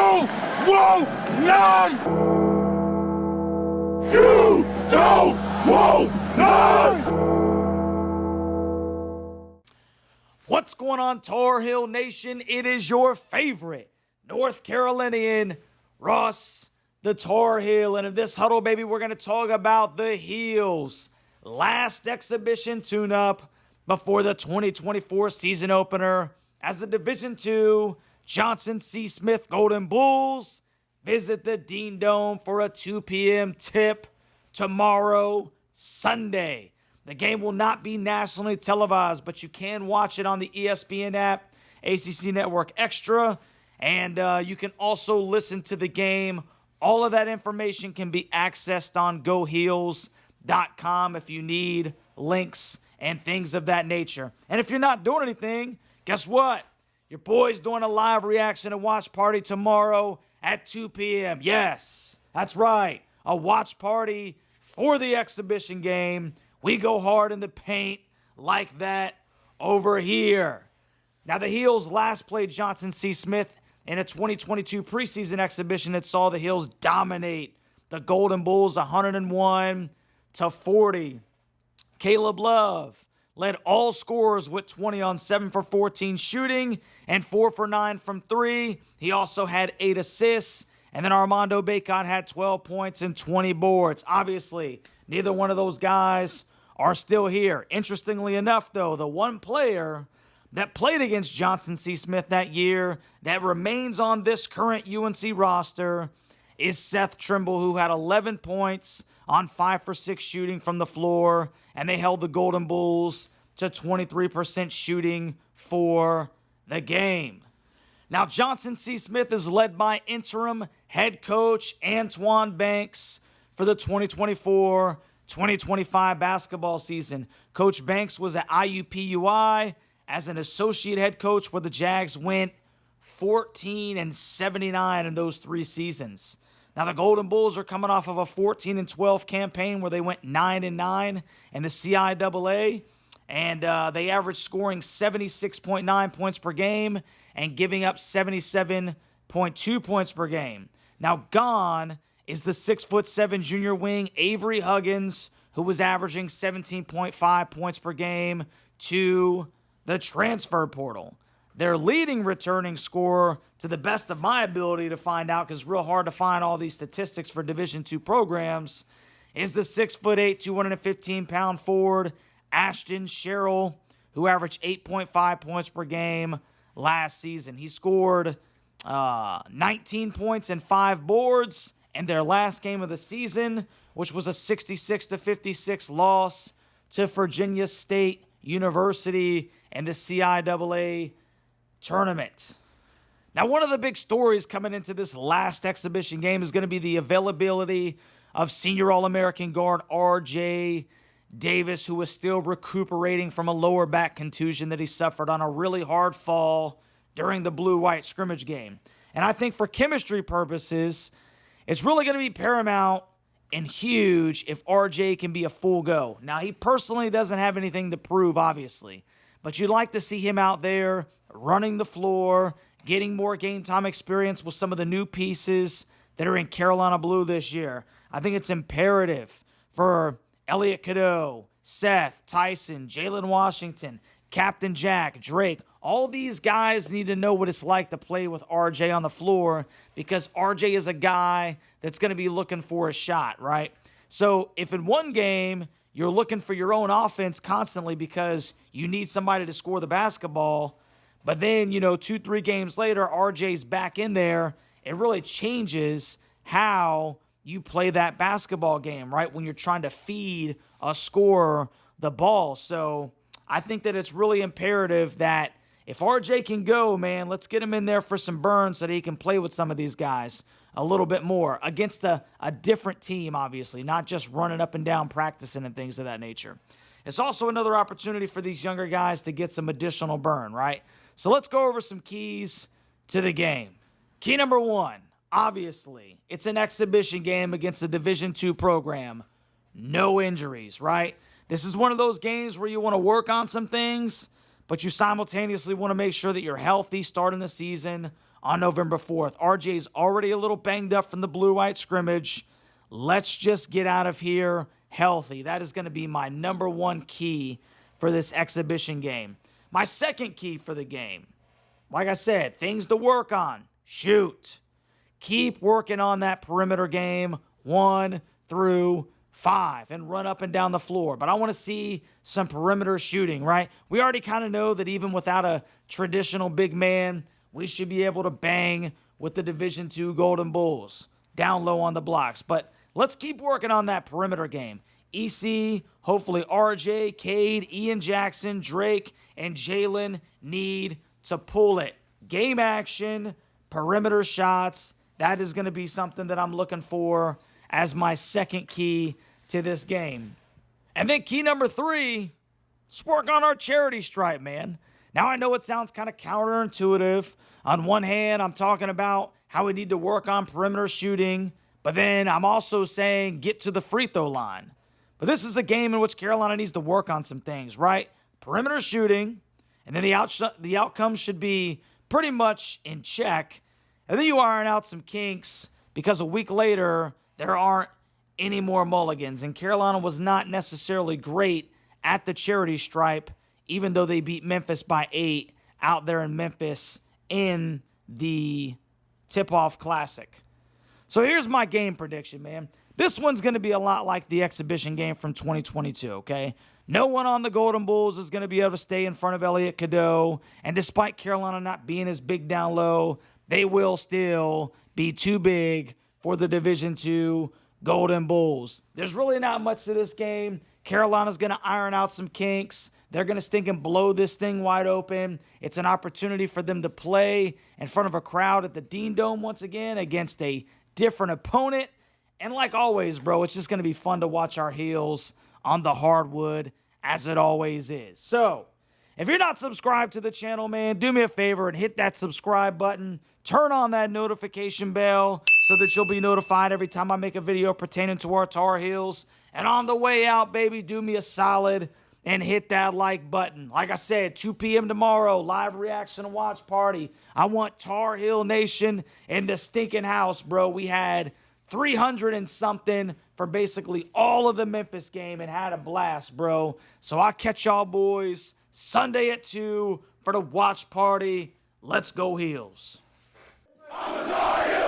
You won't none! You don't want none! What's going on, Tar Heel Nation? It is your favorite North Carolinian, Ross the Tar Heel. And in this huddle, baby, we're going to talk about the Heels' last exhibition tune-up before the 2024 season opener as the Division II Johnson C. Smith Golden Bulls visit the Dean Dome for a 2 p.m. tip tomorrow, Sunday. The game will not be nationally televised, but you can watch it on the ESPN app, ACC Network Extra, and you can also listen to the game. All of that information can be accessed on GoHeels.com if you need links and things of that nature. And if you're not doing anything, guess what? Your boy's doing a live reaction and watch party tomorrow at 2 p.m. Yes, that's right. A watch party for the exhibition game. We go hard in the paint like that over here. Now, the Heels last played Johnson C. Smith in a 2022 preseason exhibition that saw the Heels dominate the Golden Bulls 101-40. Caleb Love led all scorers with 20 on 7 for 14 shooting and 4 for 9 from 3. He also had 8 assists. And then Armando Bacot had 12 points and 20 boards. Obviously, neither one of those guys are still here. Interestingly enough, though, the one player that played against Johnson C. Smith that year that remains on this current UNC roster is Seth Trimble, who had 11 points on 5 for 6 shooting from the floor, and they held the Golden Bulls to 23% shooting for the game. Now, Johnson C. Smith is led by interim head coach Antoine Banks for the 2024-2025 basketball season. Coach Banks was at IUPUI as an associate head coach where the Jags went 14-79 in those 3 seasons. Now, the Golden Bulls are coming off of a 14-12 campaign where they went 9-9 in the CIAA, and they averaged scoring 76.9 points per game and giving up 77.2 points per game. Now, gone is the 6'7" junior wing Avery Huggins, who was averaging 17.5 points per game, to the transfer portal. Their leading returning scorer, to the best of my ability to find out, because it's real hard to find all these statistics for Division II programs, is the 6'8", 215-pound forward Ashton Sherrill, who averaged 8.5 points per game last season. He scored 19 points and 5 boards in their last game of the season, which was a 66-56 loss to Virginia State University in the CIAA tournament. Now, one of the big stories coming into this last exhibition game is going to be the availability of senior All-American guard R.J. Davis, who is still recuperating from a lower back contusion that he suffered on a really hard fall during the blue-white scrimmage game. And I think for chemistry purposes, it's really going to be paramount and huge if RJ can be a full go. Now, he personally doesn't have anything to prove, obviously, but you'd like to see him out there running the floor, getting more game time experience with some of the new pieces that are in Carolina Blue this year. I think it's imperative for Elliot Cadeau, Seth, Tyson, Jalen Washington, Captain Jack, Drake. All these guys need to know what it's like to play with RJ on the floor, because RJ is a guy that's going to be looking for a shot, right? So if in one game you're looking for your own offense constantly because you need somebody to score the basketball, but then, 2-3 games later, RJ's back in there, it really changes how you play that basketball game, right? When you're trying to feed a scorer the ball. So I think that it's really imperative that if RJ can go, man, let's get him in there for some burns so that he can play with some of these guys a little bit more against a different team, obviously, not just running up and down practicing and things of that nature. It's also another opportunity for these younger guys to get some additional burn, right? So let's go over some keys to the game. Key number 1, obviously, it's an exhibition game against a Division II program. No injuries, right? This is one of those games where you want to work on some things, but you simultaneously want to make sure that you're healthy starting the season on November 4th. RJ's already a little banged up from the blue-white scrimmage. Let's just get out of here healthy. That is going to be my number one key for this exhibition game. My second key for the game, like I said, things to work on. Shoot. Keep working on that perimeter game 1 through 5 and run up and down the floor. But I want to see some perimeter shooting, right? We already kind of know that even without a traditional big man, we should be able to bang with the Division II Golden Bulls down low on the blocks. But let's keep working on that perimeter game. EC, hopefully RJ, Cade, Ian Jackson, Drake, and Jalen need to pull it. Game action, perimeter shots. That is going to be something that I'm looking for as my second key to this game. And then key number 3, let's work on our charity stripe, man. Now, I know it sounds kind of counterintuitive. On one hand, I'm talking about how we need to work on perimeter shooting, but then I'm also saying get to the free throw line. But this is a game in which Carolina needs to work on some things, right? Perimeter shooting, and then the outcome should be pretty much in check. And then you iron out some kinks because a week later, there aren't any more mulligans. And Carolina was not necessarily great at the charity stripe, even though they beat Memphis by 8 out there in Memphis in the Tip-Off Classic. So here's my game prediction, man. This one's going to be a lot like the exhibition game from 2022, okay? No one on the Golden Bulls is going to be able to stay in front of Elliot Cadeau. And despite Carolina not being as big down low, they will still be too big for the Division II Golden Bulls. There's really not much to this game. Carolina's going to iron out some kinks. They're going to stink and blow this thing wide open. It's an opportunity for them to play in front of a crowd at the Dean Dome once again against a different opponent. And like always, bro, it's just going to be fun to watch our heels on the hardwood, as it always is. So, if you're not subscribed to the channel, man, do me a favor and hit that subscribe button. Turn on that notification bell so that you'll be notified every time I make a video pertaining to our Tar Heels. And on the way out, baby, do me a solid and hit that like button. Like I said, 2 p.m. tomorrow, live reaction and watch party. I want Tar Heel Nation in the stinking house, bro. We had 300 and something for basically all of the Memphis game and had a blast, bro. So I'll catch y'all boys Sunday at 2 for the watch party. Let's go Heels. I'm a Tar Heel!